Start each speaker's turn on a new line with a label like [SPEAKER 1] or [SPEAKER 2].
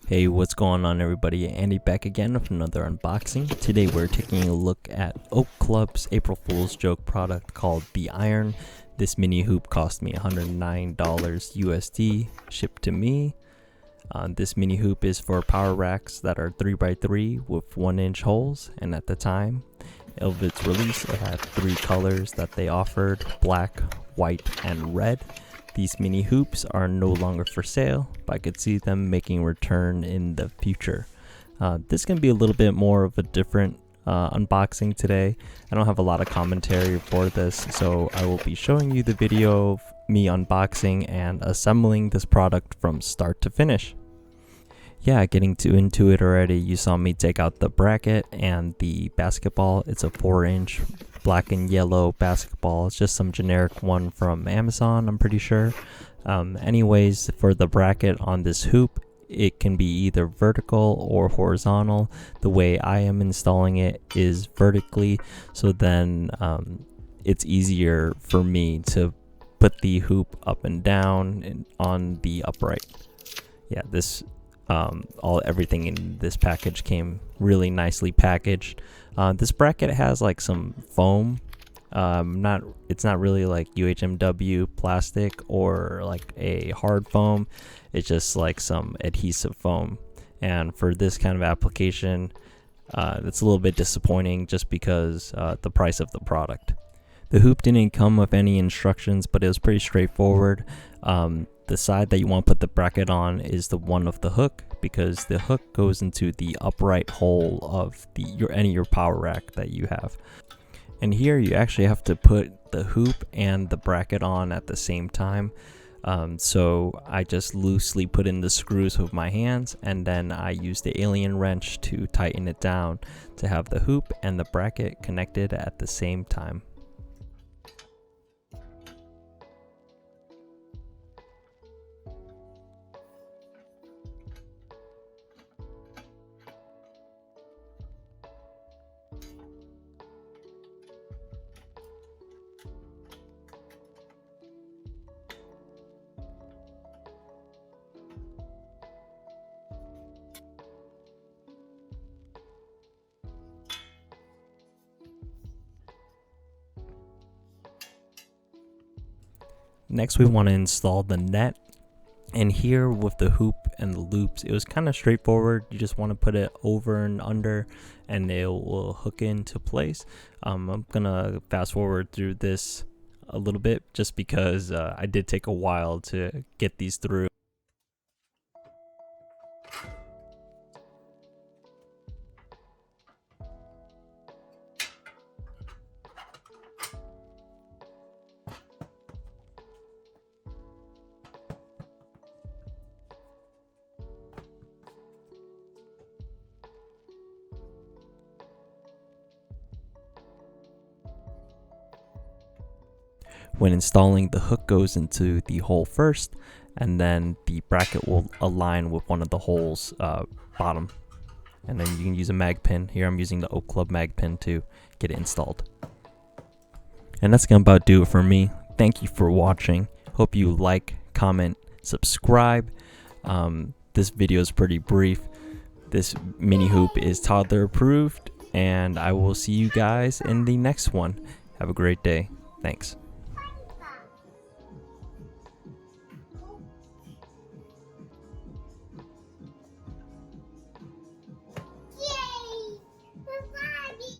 [SPEAKER 1] Hey, what's going on everybody? Andy back again with another unboxing. Today we're taking a look at Oak Club's April Fool's joke product called the Iron. This mini hoop cost me $109 USD, shipped to me. This mini hoop is for power racks that are 3x3 with 1-inch holes, and at the time of its release it had 3 colors that they offered: black, white, and red. These mini hoops are no longer for sale, but I could see them making a return in the future. This can be a little bit more of a different unboxing today. I don't have a lot of commentary for this, so I will be showing you the video of me unboxing and assembling this product from start to finish. Yeah, getting into it already, you saw me take out the bracket and the basketball. It's a 4-inch black and yellow basketball. It's just some generic one from Amazon, I'm pretty sure. Anyways, for the bracket on this hoop, it can be either vertical or horizontal. The way I am installing it is vertically, so then it's easier for me to put the hoop up and down and on the upright. Yeah, this everything in this package came really nicely packaged. This bracket has like some foam. It's not really like UHMW plastic or like a hard foam. It's just like some adhesive foam. And for this kind of application, it's a little bit disappointing just because the price of the product. The hoop didn't come with any instructions, but it was pretty straightforward. The side that you want to put the bracket on is the one of the hook, because the hook goes into the upright hole of your power rack that you have. And here you actually have to put the hoop and the bracket on at the same time. So I just loosely put in the screws with my hands, and then I use the Allen wrench to tighten it down to have the hoop and the bracket connected at the same time. Next, we want to install the net. And here with the hoop and the loops, it was kind of straightforward. You just want to put it over and under and it will hook into place. I'm gonna fast forward through this a little bit just because I did take a while to get these through. When installing, the hook goes into the hole first, and then the bracket will align with one of the holes bottom. And then you can use a mag pin. Here I'm using the Oak Club mag pin to get it installed. And that's gonna about do it for me. Thank you for watching. Hope you like, comment, subscribe. This video is pretty brief. This mini hoop is toddler approved, and I will see you guys in the next one. Have a great day. Thanks.